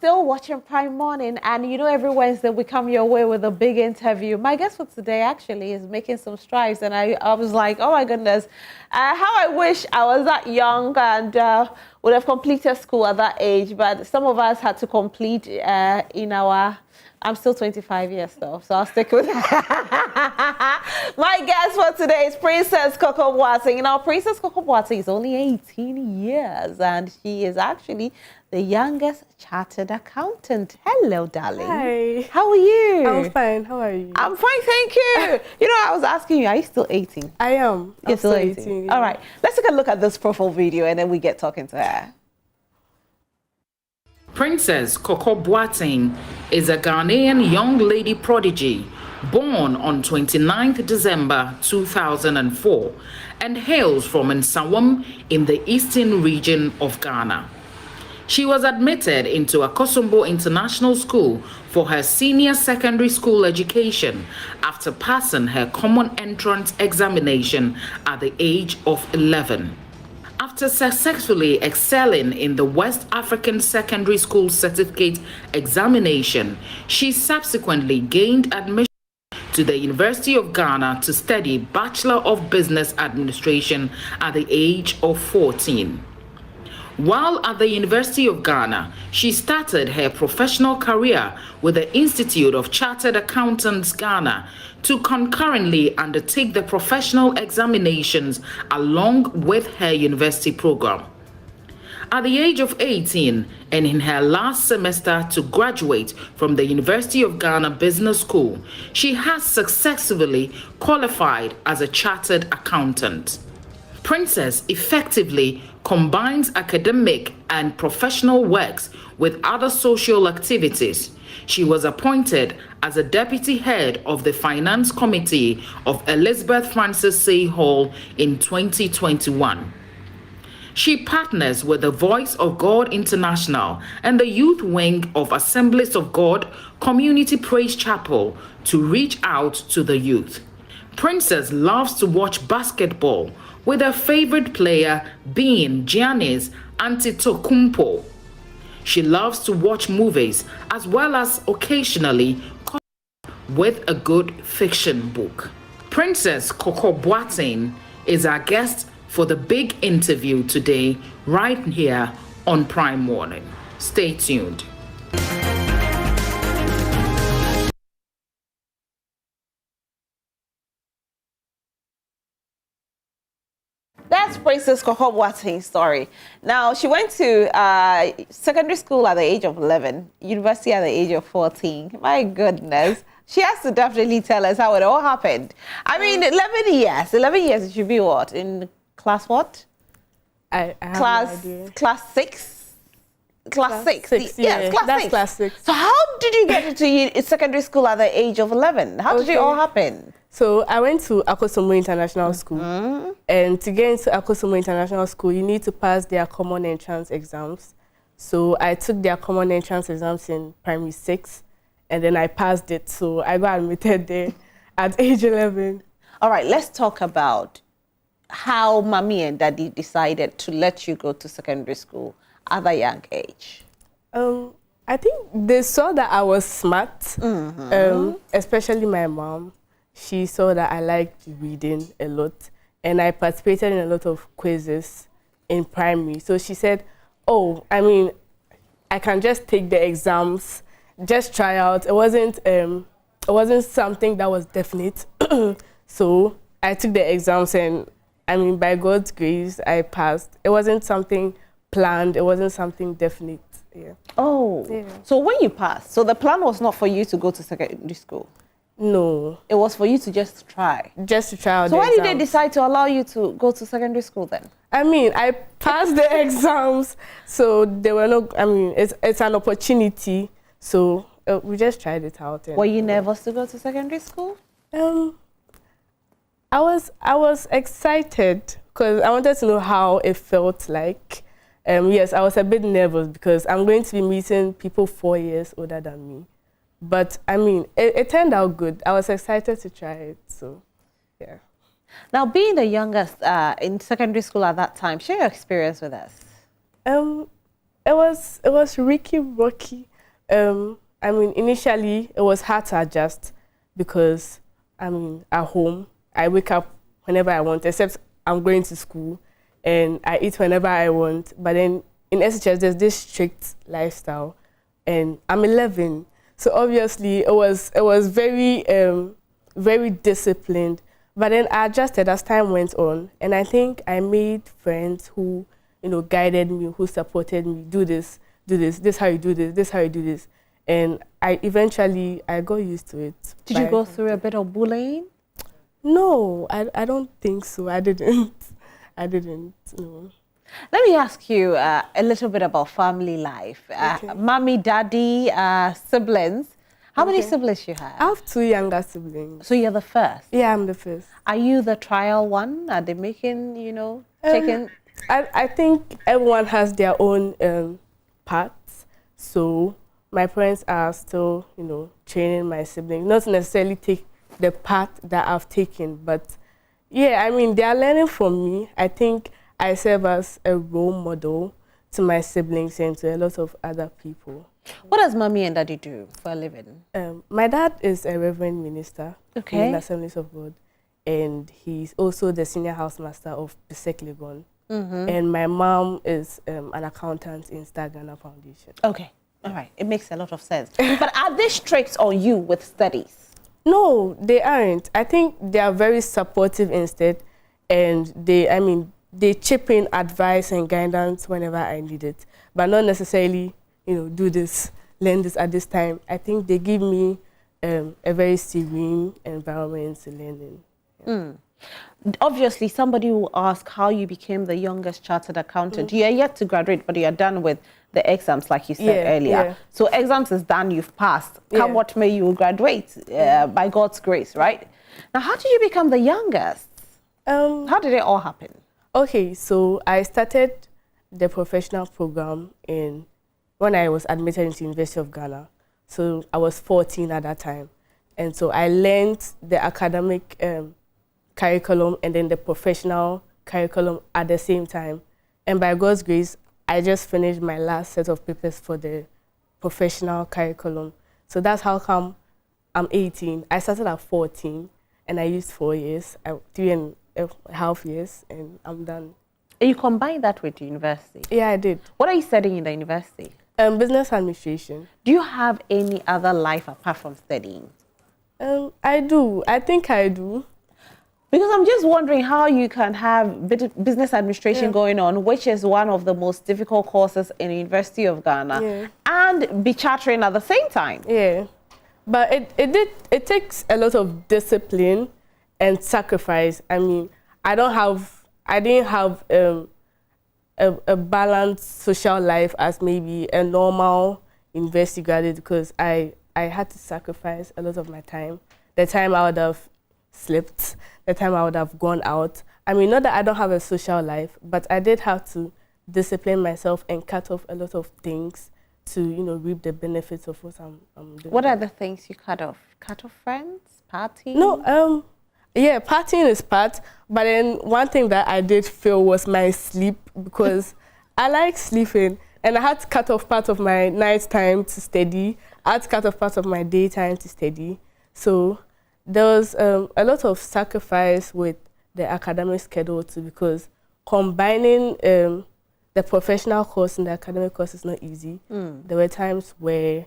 Still watching Prime Morning, and you know every Wednesday we come your way with a big interview. My guest for today actually is making some strides, and I was like, oh my goodness, how I wish I was that young and would have completed school at that age, but some of us had to complete in our... I'm still 25 years though, so I'll stick with My guest for today is Princess Korkor Boateng. Now, Princess Korkor Boateng is only 18 years, and she is actually the youngest chartered accountant. Hello, darling. Hi. How are you? I'm fine. How are you? I'm fine, thank you. You know, I was asking you, are you still 18? I am. You're still 18. Yeah. All right, let's take a look at this profile video, and then we get talking to her. Princess Korkor Boateng is a Ghanaian young lady prodigy born on 29th December 2004 and hails from Nsawam in the eastern region of Ghana. She was admitted into Akosombo International School for her senior secondary school education after passing her common entrance examination at the age of 11. After successfully excelling in the West African Secondary School Certificate examination, she subsequently gained admission to the University of Ghana to study Bachelor of Business Administration at the age of 14. While at the University of Ghana, she started her professional career with the Institute of Chartered Accountants Ghana to concurrently undertake the professional examinations along with her university program. At the age of 18 and in her last semester to graduate from the University of Ghana Business School, she has successfully qualified as a chartered accountant. Princess effectively combines academic and professional works with other social activities. She was appointed as a deputy head of the Finance Committee of Elizabeth Francis Say Hall in 2021. She partners with the Voice of God International and the youth wing of Assemblies of God Community Praise Chapel to reach out to the youth. Princess loves to watch basketball, with her favorite player being Giannis Antetokounmpo. She loves to watch movies as well as occasionally with a good fiction book. Princess Korkor Boateng is our guest for the big interview today, right here on Prime Morning. Stay tuned. That's Princess Korkor Boateng's story. Now, she went to secondary school at the age of 11, university at the age of 14. My goodness. She has to definitely tell us how it all happened. I mean, 11 years. 11 years, it should be what? In class what? I have no idea. Class 6? Class 6. Yes, class 6. Class 6. So how did you get into secondary school at the age of 11? How did it all happen? So I went to Akosombo International School, and to get into Akosombo International School, you need to pass their common entrance exams. So I took their common entrance exams in primary 6, and then I passed it. So I got admitted there at age 11. All right, let's talk about how Mommy and Daddy decided to let you go to secondary school at a young age. I think they saw that I was smart, especially my mom. She saw that I liked reading a lot, and I participated in a lot of quizzes in primary. So she said, oh, I mean, I can just take the exams, just try out. It wasn't something that was definite. So I took the exams, and I mean, by God's grace, I passed. It wasn't something planned. It wasn't something definite. Yeah. Oh, yeah. So when you passed, so the plan was not for you to go to secondary school? No. It was for you to just try? Just to try out So the why exams. did they decide to allow you to go to secondary school then? I mean, I passed the exams, so there were no, I mean, it's an opportunity, so we just tried it out. Were you nervous to go to secondary school? I was excited because I wanted to know how it felt like. Yes, I was a bit nervous because I'm going to be meeting people 4 years older than me. But, I mean, it turned out good. I was excited to try it, so, yeah. Now, being the youngest in secondary school at that time, share your experience with us. It was rocky. I mean, initially it was hard to adjust because, I mean, at home, I wake up whenever I want, except I'm going to school, and I eat whenever I want. But then in SHS, there's this strict lifestyle, and I'm 11. So obviously it was very, very disciplined. But then I adjusted as time went on, and I think I made friends who, guided me, who supported me. Do this, this how you do this how you do this. And I got used to it. Did you go through a bit of bullying? No, I don't think so. I didn't. No. Let me ask you a little bit about family life. Okay. Mommy, daddy, siblings. How many siblings you have? I have 2 younger siblings. So you're the first? Yeah, I'm the first. Are you the trial one? Are they making, taking? I think everyone has their own paths. So my parents are still, training my siblings, not necessarily take the path that I've taken, but yeah, I mean, they are learning from me. I think I serve as a role model to my siblings and to a lot of other people. What does mommy and daddy do for a living? My dad is a reverend minister in the Assemblies of God, and he's also the senior housemaster of Pisek Legon. And my mom is an accountant in Star Ghana Foundation. Okay, all right, it makes a lot of sense. But are they strict on you with studies? No, they aren't. I think they are very supportive instead, and they chip in advice and guidance whenever I need it, but not necessarily, do this, learn this at this time. I think they give me a very serene environment to learn in. Obviously, somebody will ask how you became the youngest chartered accountant. You are yet to graduate, but you are done with the exams, like you said earlier. Yeah. So exams is done, you've passed. Come what may, you will graduate by God's grace, right? Now, how did you become the youngest? How did it all happen? Okay, so I started the professional program when I was admitted into University of Ghana. So I was 14 at that time. And so I learned the academic curriculum and then the professional curriculum at the same time. And by God's grace, I just finished my last set of papers for the professional curriculum. So that's how come I'm 18. I started at 14 and I used 4 years, 3.5 years, and I'm done. And you combined that with university? Yeah, I did. What are you studying in the university? Business administration. Do you have any other life apart from studying? I do. I think I do. Because I'm just wondering how you can have business administration going on, which is one of the most difficult courses in the University of Ghana, and be chartering at the same time. Yeah, but it takes a lot of discipline and sacrifice. I mean, I didn't have a balanced social life as maybe a normal university graduate, because I had to sacrifice a lot of my time. The time I would have slept, the time I would have gone out. I mean, not that I don't have a social life, but I did have to discipline myself and cut off a lot of things to, reap the benefits of what I'm doing. What are the things you cut off? Cut off friends? Partying? No, yeah, partying is part, but then one thing that I did feel was my sleep, because I like sleeping, and I had to cut off part of my night time to study. I had to cut off part of my daytime to study. So there was a lot of sacrifice with the academic schedule too, because combining the professional course and the academic course is not easy. There were times where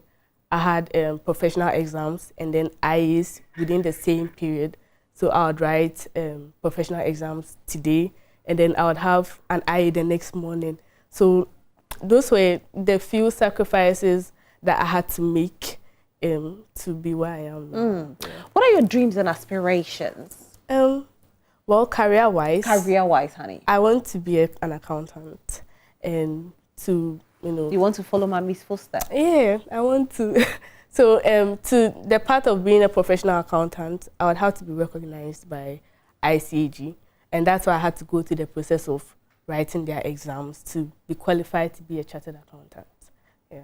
I had professional exams and then IAs within the same period. So I would write professional exams today, and then I would have an IA the next morning. So those were the few sacrifices that I had to make to be where I am now. Yeah. What are your dreams and aspirations? Well, career-wise. Career-wise, honey. I want to be an accountant, and to, You want to follow mommy's footsteps? Yeah, I want to. So to the part of being a professional accountant, I would have to be recognized by ICAG, and that's why I had to go through the process of writing their exams to be qualified to be a chartered accountant. Yeah.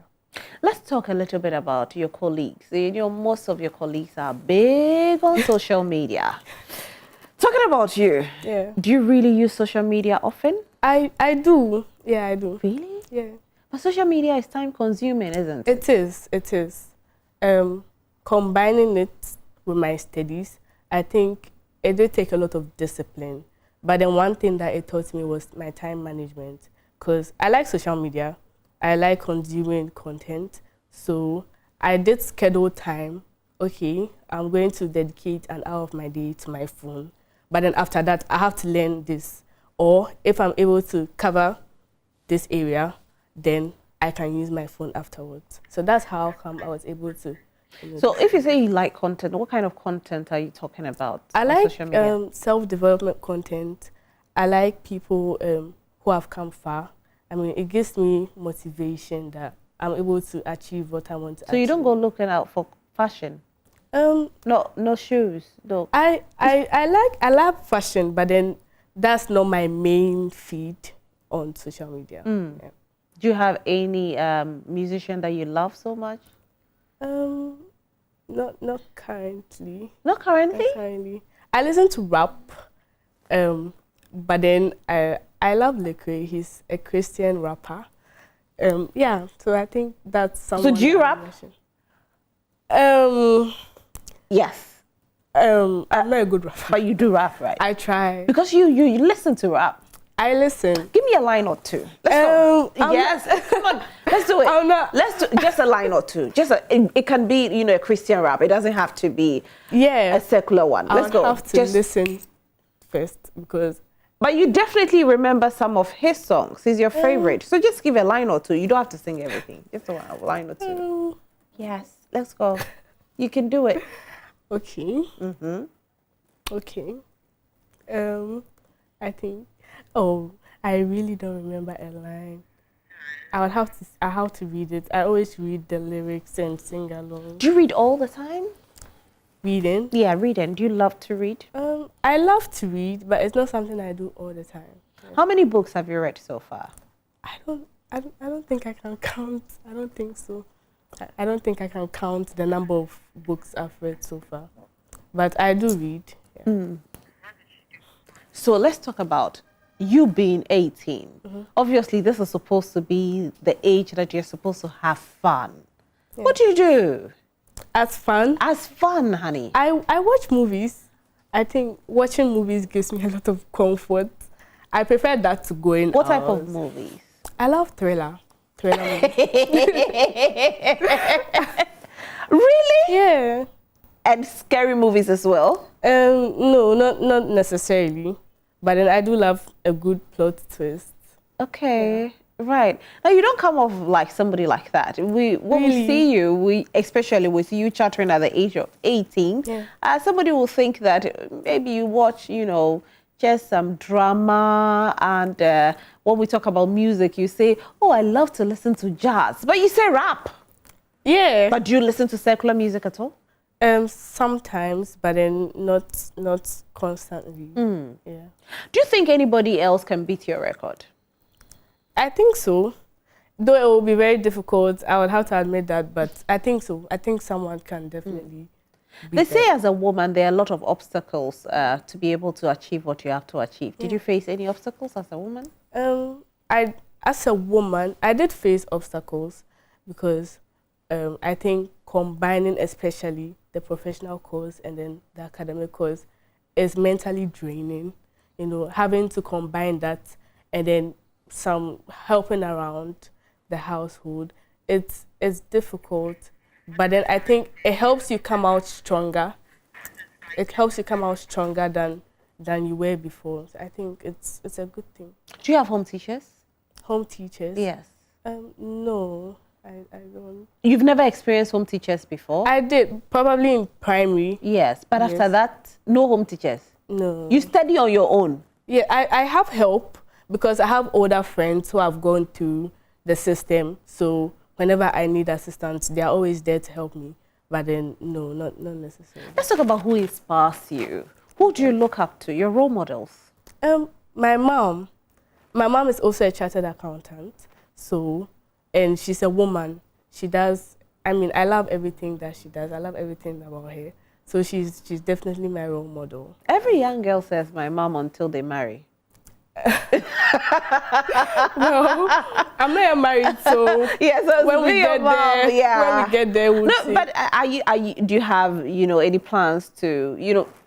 Let's talk a little bit about your colleagues. Most of your colleagues are big on social media. Talking about you, do you really use social media often? I do. Yeah, I do. Really? Yeah. But social media is time consuming, isn't it? It is. It is. Combining it with my studies, I think it did take a lot of discipline. But then one thing that it taught me was my time management. Because I like social media. I like consuming content. So I did schedule time. Okay, I'm going to dedicate an hour of my day to my phone. But then after that, I have to learn this. Or if I'm able to cover this area, then I can use my phone afterwards. So that's how come I was able to. So if you say you like content, what kind of content are you talking about? I on like social media? self-development content. I like people who have come far. I mean, it gives me motivation that I'm able to achieve what I want to achieve. So you don't go looking out for fashion? No shoes, no. I love fashion, but then that's not my main feed on social media. Yeah. Do you have any musician that you love so much? Not currently. Not currently? Not currently. I listen to rap, but then I love Lecrae. He's a Christian rapper. Yeah, so I think that's someone. So do you rap? Yes. I'm not a good rapper. But you do rap, right? I try. Because you listen to rap. I listen. Give me a line or two. Let's go. I'm Yes. Come on. Let's do it. I'm not. Let's do just a line or two. It can be, a Christian rap. It doesn't have to be a secular one. Let's go. I have to listen first because. But you definitely remember some of his songs. He's your favorite. So just give a line or two. You don't have to sing everything. Just a line or two. Yes. Let's go. You can do it. Okay. Okay. I think. Oh, I really don't remember a line. I have to read it. I always read the lyrics and sing along. Do you read all the time? Reading? Yeah, reading. Do you love to read? I love to read, but it's not something I do all the time. Yeah. How many books have you read so far? I don't think I can count. I don't think so. I don't think I can count the number of books I've read so far. But I do read. Yeah. So let's talk about you being 18. Obviously, this is supposed to be the age that you're supposed to have fun. Yeah. What do you do? As fun? As fun, honey. I watch movies. I think watching movies gives me a lot of comfort. I prefer that to going What type out. of movies? I love thriller movies. Really? Yeah. And scary movies as well? No, not necessarily. But then I do love a good plot twist. Okay, right. Now you don't come off like somebody like that. When we see you, especially with you chattering at the age of 18, somebody will think that maybe you watch, just some drama, and when we talk about music, you say, oh, I love to listen to jazz, but you say rap. Yeah. But do you listen to secular music at all? Sometimes, but then not constantly. Yeah. Do you think anybody else can beat your record? I think so. Though it will be very difficult, I would have to admit that, but I think so. I think someone can definitely beat They say that. as a woman, there are a lot of obstacles to be able to achieve what you have to achieve. Did you face any obstacles as a woman? As a woman, I did face obstacles because I think combining especially the professional course and then the academic course is mentally draining. Having to combine that and then some helping around the household, it's difficult. But then I think it helps you come out stronger. It helps you come out stronger than you were before. So I think it's a good thing. Do you have home teachers? Home teachers? Yes. No. I don't. You've never experienced home teachers before? I did, probably in primary. Yes, but after that, no home teachers? No. You study on your own? Yeah, I have help because I have older friends who have gone through the system. So whenever I need assistance, they are always there to help me. But then, no, not necessarily. Let's talk about who inspires you. Who do you look up to, your role models? My mom. My mom is also a chartered accountant. And she's a woman. She does, I love everything that she does. I love everything about her. So she's definitely my role model. Every young girl says my mom until they marry. Well, I'm not married, so yeah. So when we get there, yeah. when we get there, we'll see. But are you? Do you have any plans to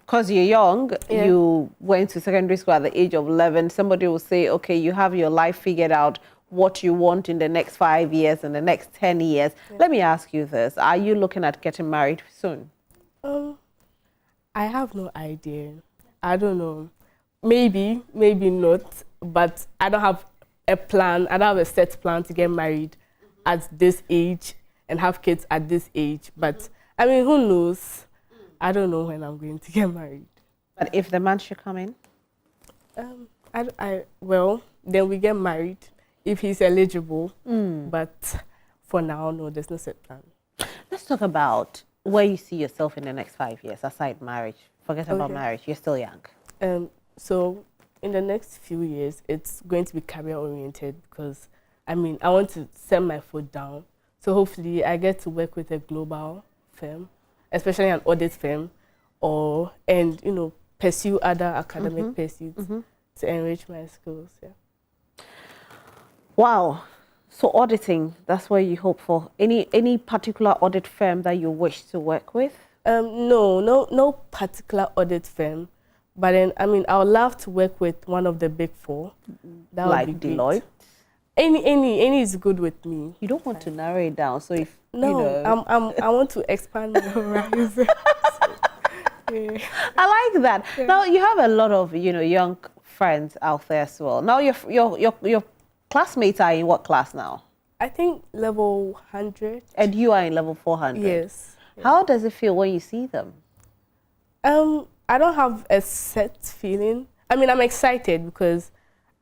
Because you're young, Yeah. you went to secondary school at the age of 11. Somebody will say, okay, you have your life figured out, what you want in the next 5 years and the next 10 years. Yeah. Let me ask you this: are you looking at getting married soon? I have no idea. I don't know. Maybe, maybe not. But I don't have a plan. I don't have a set plan to get married at this age and have kids at this age. But I mean, who knows? I don't know when I'm going to get married. But if the man should come in? Well, then we get married if he's eligible. But for now, no, there's no set plan. Let's talk about where you see yourself in the next 5 years, aside marriage. Forget about marriage. You're still young. So in the next few years, it's going to be career-oriented because, I mean, I want to set my foot down. So hopefully I get to work with a global firm, especially an audit firm, and pursue other academic pursuits to enrich my skills. Yeah. Wow. So auditing, that's what you hope for. Any particular audit firm that you wish to work with? No particular audit firm. But then, I mean, I would love to work with one of the big four. That like would be Deloitte? Great. Any is good with me. You don't want to narrow it down, so if I want to expand my horizons. Yeah. I like that. Yeah. Now you have a lot of young friends out there as well. Now your classmates are in what class now? I think level 100. And you are in level 400. Yes. How does it feel when you see them? I don't have a set feeling. I mean, I'm excited because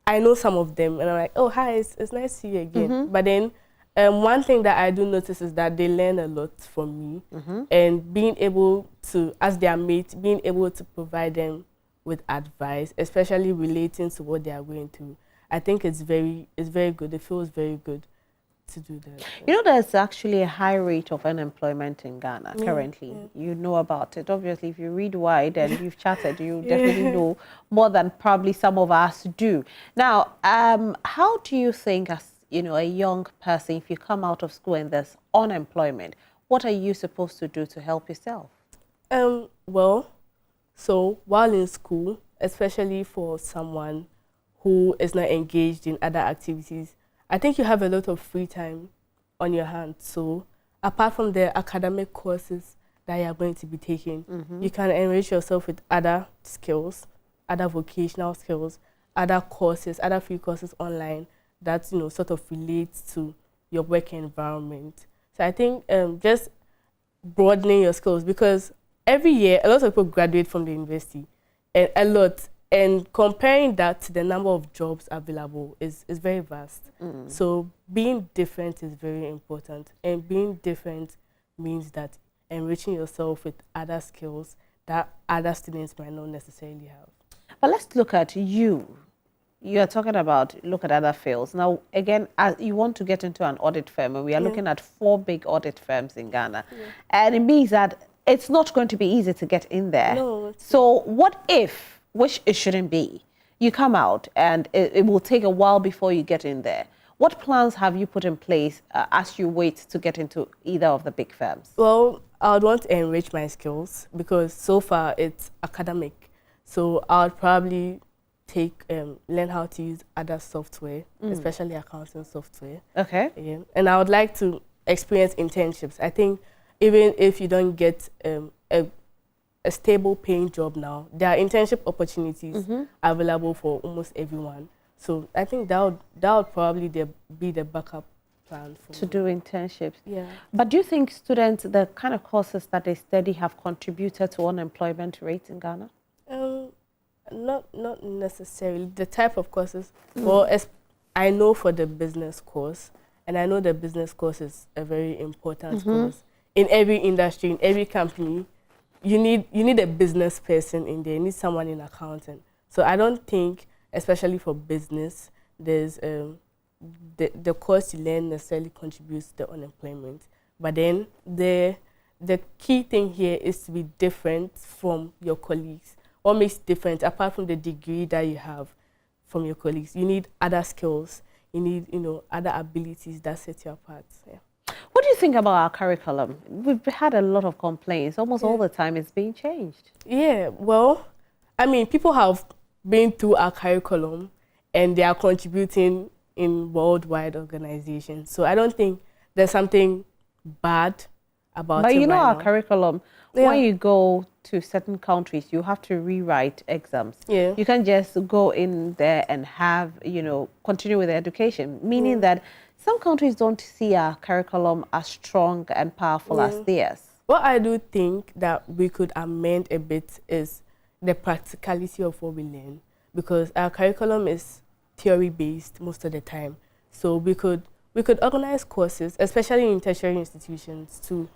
I know some of them, and I'm like, oh, hi, it's nice to see you again. But then one thing that I do notice is that they learn a lot from me, and being able to, as their mate, being able to provide them with advice, especially relating to what they are going through, I think it's very good. It feels very good to do that. There's actually a high rate of unemployment in Ghana currently. Yeah. You know about it. Obviously, if you read wide and you've chatted, you definitely know more than probably some of us do. Now, how do you think, as a young person, if you come out of school and there's unemployment, what are you supposed to do to help yourself? Well, so while in school, especially for someone who is not engaged in other activities, I think you have a lot of free time on your hands. So apart from the academic courses that you are going to be taking, you can enrich yourself with other skills, other vocational skills, other courses, other free courses online that sort of relates to your work environment. So I think just broadening your skills, because every year a lot of people graduate from the university, and comparing that to the number of jobs available is very vast. So being different is very important. And being different means that enriching yourself with other skills that other students might not necessarily have. But let's look at you. You are talking about look at other fields. Now, again, as you want to get into an audit firm, and we are looking at 4 big audit firms in Ghana. And it means that it's not going to be easy to get in there. No, so what if, which it shouldn't be, you come out and it will take a while before you get in there? What plans have you put in place as you wait to get into either of the big firms? Well, I would want to enrich my skills because so far it's academic. So I would probably learn how to use other software, especially accounting software. Okay. Yeah. And I would like to experience internships. I think even if you don't get a stable paying job now, there are internship opportunities available for almost everyone. So I think that would probably be the backup plan for to do internships. Yeah. But do you think students, the kind of courses that they study, have contributed to unemployment rates in Ghana? Not necessarily. The type of courses. Well, I know for the business course, and I know the business course is a very important course in every industry, in every company. You need a business person in there. You need someone in accounting. So I don't think, especially for business, there's the course you learn necessarily contributes to unemployment. But then the key thing here is to be different from your colleagues. What makes it different, apart from the degree that you have? from your colleagues. You need other skills. You need, other abilities that set you apart. Yeah. What do you think about our curriculum? We've had a lot of complaints. Almost all the time it's being changed. Yeah, well, I mean, people have been through our curriculum and they are contributing in worldwide organizations. So I don't think there's something bad about But it you know right our now. curriculum, Yeah. when you go to certain countries, you have to rewrite exams. Yeah. You can't just go in there and have, continue with the education, meaning that some countries don't see our curriculum as strong and powerful as theirs. What I do think that we could amend a bit is the practicality of what we learn, because our curriculum is theory-based most of the time. So we could organize courses, especially in tertiary institutions, to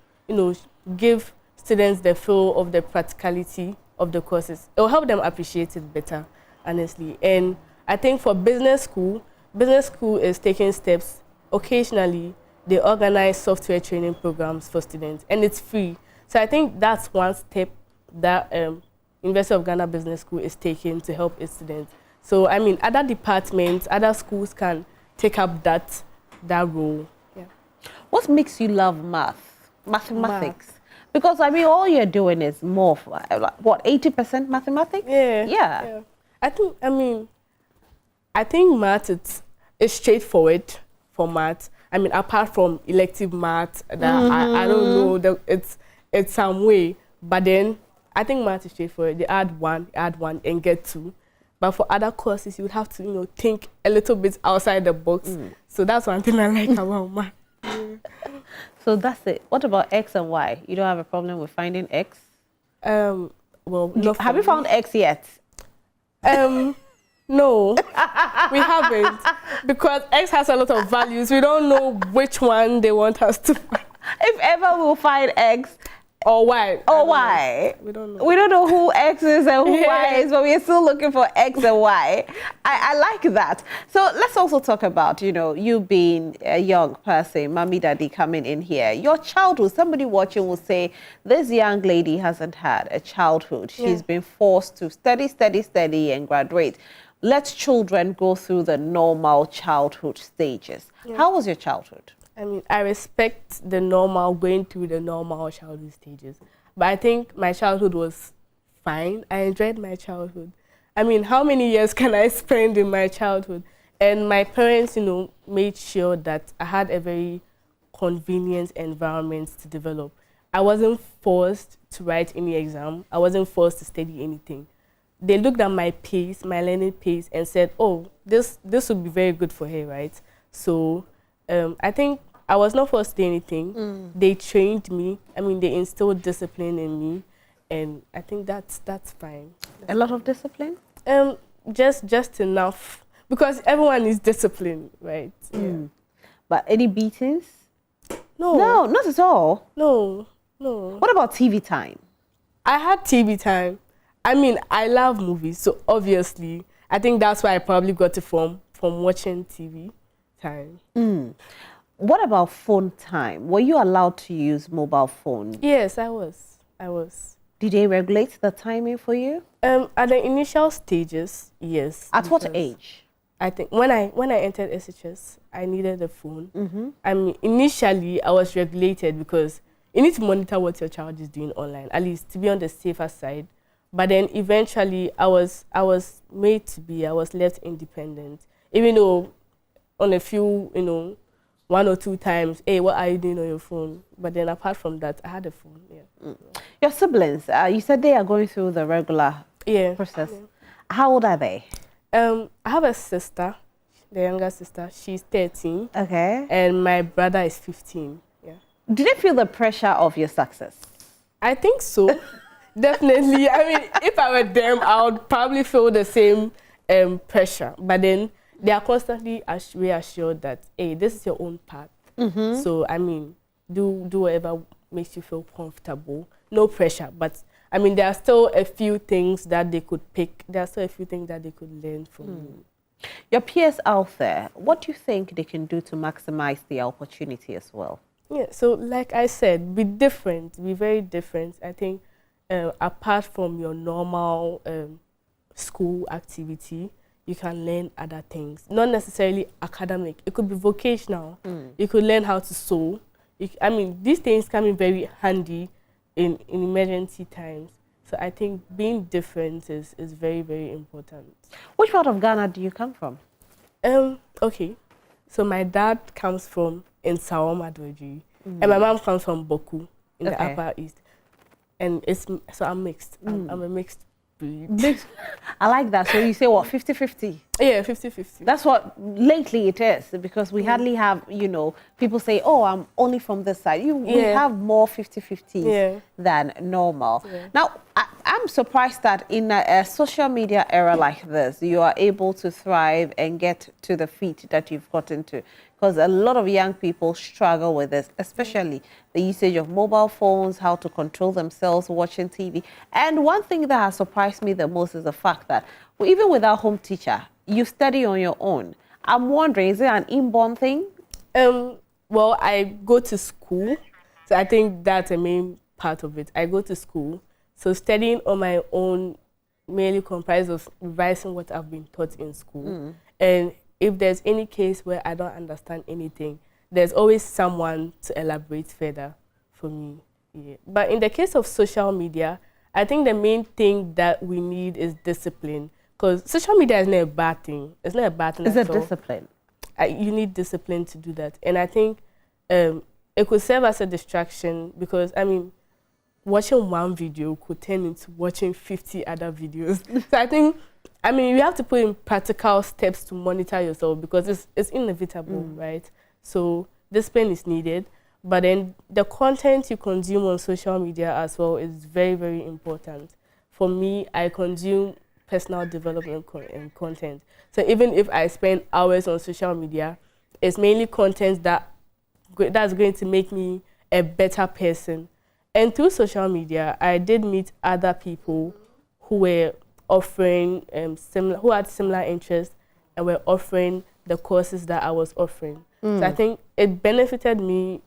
give students the feel of the practicality of the courses. It will help them appreciate it better, honestly. And I think for business school is taking steps. Occasionally, they organize software training programs for students, and it's free. So I think that's one step that University of Ghana Business School is taking to help its students. So I mean, other departments, other schools can take up that role. Yeah. What makes you love mathematics? Because I mean, all you're doing is more, what, 80% mathematics? Yeah. I think math is straightforward for math. I mean, apart from elective math, that I don't know, that it's some way. But then I think math is straightforward. They add one, and get 2. But for other courses, you would have to, think a little bit outside the box. So that's one thing I like about math. So that's it. What about X and Y? You don't have a problem with finding X? Well, have you found X yet? No, we haven't, because X has a lot of values. We don't know which one they want us to find. If ever we'll find X or Y. Or Y. We don't know. We don't know who X is and who Y is, but we're still looking for X and Y. I like that. So let's also talk about, you being a young person, mommy, daddy coming in here. Your childhood, somebody watching will say, this young lady hasn't had a childhood. She's been forced to study, and graduate. Let children go through the normal childhood stages. How was your childhood? I mean, I respect going through the normal childhood stages. But I think my childhood was fine. I enjoyed my childhood. I mean, how many years can I spend in my childhood? And my parents, made sure that I had a very convenient environment to develop. I wasn't forced to write any exam. I wasn't forced to study anything. They looked at my pace, my learning pace, and said, oh, this would be very good for her, right? So I think I was not forced to do anything. They trained me. I mean, they instilled discipline in me, and I think that's fine. A lot of discipline? Just enough, because everyone is disciplined, right? Yeah. But any beatings? No, not at all. No. What about TV time? I had TV time. I mean, I love movies, so obviously, I think that's why I probably got it from watching TV time. What about phone time? Were you allowed to use mobile phone? Yes, I was. Did they regulate the timing for you? At the initial stages, yes. At what age? I think when I entered SHS, I needed a phone. I mean, initially, I was regulated because you need to monitor what your child is doing online, at least to be on the safer side. But then eventually, I was left independent, even though on a few, 1 or 2 times, hey, what are you doing on your phone? But then apart from that, I had a phone, Your siblings, you said they are going through the regular process. Yeah. How old are they? I have a sister, the younger sister. She's 13. Okay. And my brother is 15. Yeah. Do they feel the pressure of your success? I think so. Definitely. I mean, if I were them, I would probably feel the same pressure. But then they are constantly reassured that, hey, this is your own path. So, I mean, do whatever makes you feel comfortable. No pressure. But, I mean, there are still a few things that they could pick. There are still a few things that they could learn from me. Your peers out there, what do you think they can do to maximize the opportunity as well? Yeah, so like I said, be different, be very different. I think apart from your normal school activity, you can learn other things, not necessarily academic. It could be vocational. You could learn how to sew. I mean, these things come in very handy in emergency times. So I think being different is very, very important. Which part of Ghana do you come from? Okay. So my dad comes from Nsawam, and my mom comes from Boku in the Upper East. And so I'm mixed. I'm a mixed breed. I like that. So you say what, 50-50? Yeah, 50-50. That's what lately it is, because we hardly have, you know, people say, oh, I'm only from this side. We have more 50-50s than normal. Yeah. Now, I'm surprised that in a social media era like this, you are able to thrive and get to the feat that you've gotten to. Because a lot of young people struggle with this, especially the usage of mobile phones, how to control themselves watching TV. And one thing that has surprised me the most is the fact that even without home teacher, you study on your own. I'm wondering, is it an inborn thing? Well, I go to school, so I think that's a main part of it. I go to school, so studying on my own mainly comprises of revising what I've been taught in school. And if there's any case where I don't understand anything, there's always someone to elaborate further for me. Yeah. But in the case of social media, I think the main thing that we need is discipline. Because social media is not a bad thing. It's not a bad thing at all. It's a discipline. You need discipline to do that. And I think it could serve as a distraction because, I mean, watching one video could turn into watching 50 other videos. So I think, I mean, you have to put in practical steps to monitor yourself because it's inevitable, right? So discipline is needed. But then the content you consume on social media as well is very, very important. For me, I consume personal development content. So even if I spend hours on social media, it's mainly content that's going to make me a better person. And through social media, I did meet other people who were offering who had similar interests and were offering the courses that I was offering. So I think it benefited me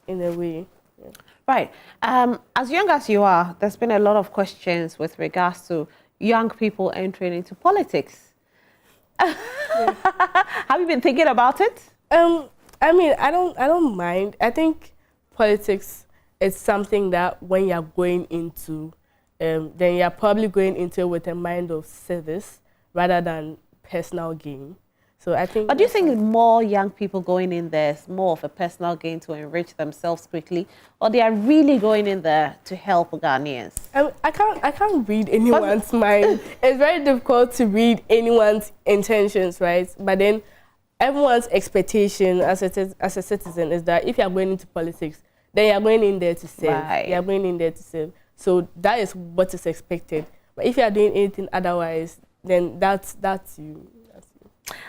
in a way. Yeah. Right. As young as you are, there's been a lot of questions with regards to young people entering into politics. Have you been thinking about it? I mean, I don't mind. I think politics is something that when you're going into, then you're probably going into it with a mind of service rather than personal gain. So I think. But do you think more young people going in there is more of a personal gain to enrich themselves quickly, or they are really going in there to help Ghanaians? I can't read anyone's mind. It's very difficult to read anyone's intentions, right? But then everyone's expectation as a citizen is that if you're going into politics, then you're going in there to serve. Right. You're going in there to serve. So that is what is expected. But if you are doing anything otherwise, then that's you.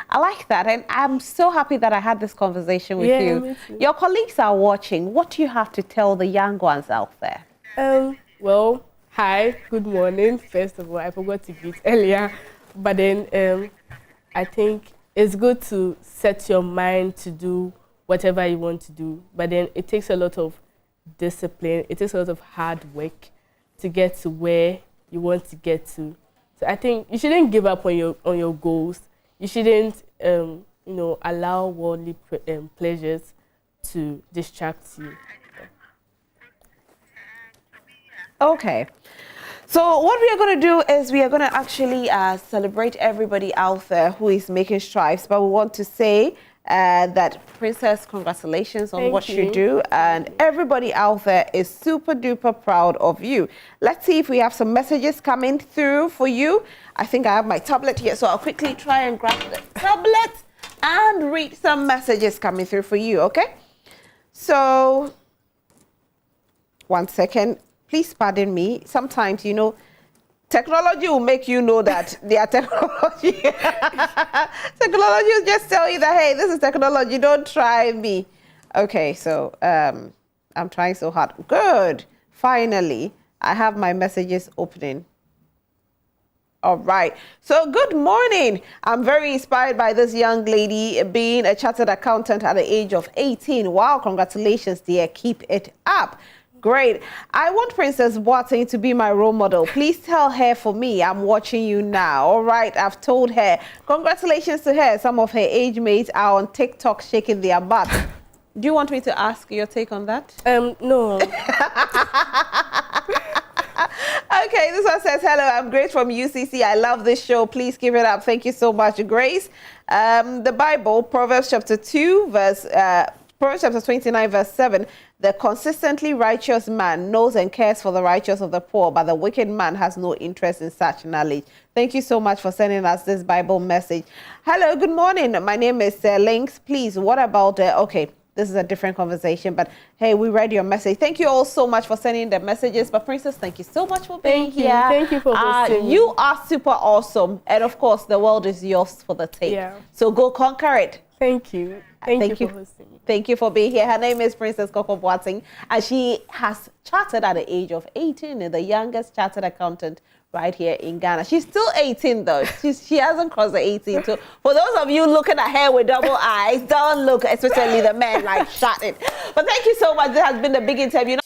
I like that, and I'm so happy that I had this conversation with you. Me too. Your colleagues are watching. What do you have to tell the young ones out there? Well, hi, good morning. First of all, I forgot to greet earlier, but then I think it's good to set your mind to do whatever you want to do, but then it takes a lot of discipline. It takes a lot of hard work to get to where you want to get to. So I think you shouldn't give up on your goals. You shouldn't, allow worldly pleasures to distract you. Okay. So what we are going to do is we are going to actually celebrate everybody out there who is making strides. But we want to say that, Princess, congratulations on what you do. And everybody out there is super duper proud of you. Let's see if we have some messages coming through for you. I think I have my tablet here, so I'll quickly try and grab the tablet and read some messages coming through for you, okay? So, 1 second. Please pardon me. Sometimes, technology will make you know that they are technology. Technology will just tell you that, hey, this is technology, don't try me. Okay, so I'm trying so hard. Good. Finally, I have my messages opening. All right. So good morning. I'm very inspired by this young lady being a chartered accountant at the age of 18. Wow, congratulations, dear. Keep it up. Great. I want Princess Boateng to be my role model. Please tell her for me, I'm watching you now. All right, I've told her. Congratulations to her. Some of her age mates are on TikTok shaking their butt. Do you want me to ask your take on that? No. Okay, this one says, hello, I'm Grace from UCC. I love this show. Please give it up. Thank you so much, Grace. The Bible, Proverbs chapter 29, verse 7. The consistently righteous man knows and cares for the righteous of the poor, but the wicked man has no interest in such knowledge. Thank you so much for sending us this Bible message. Hello, good morning. My name is Links. Please, what about okay. This is a different conversation, but hey, we read your message. Thank you all so much for sending the messages. But Princess, thank you so much for being here. Thank you for hosting. You are super awesome. And of course, the world is yours for the take. Yeah. So go conquer it. Thank you. Thank you for hosting me. Thank you for being here. Her name is Princess Korkor Boateng, and she has chartered at the age of 18, the youngest chartered accountant right here in Ghana. She's still 18 though. She hasn't crossed the 18. So for those of you looking at her with double eyes, don't look, especially the men, like shut it. But thank you so much. This has been the big interview.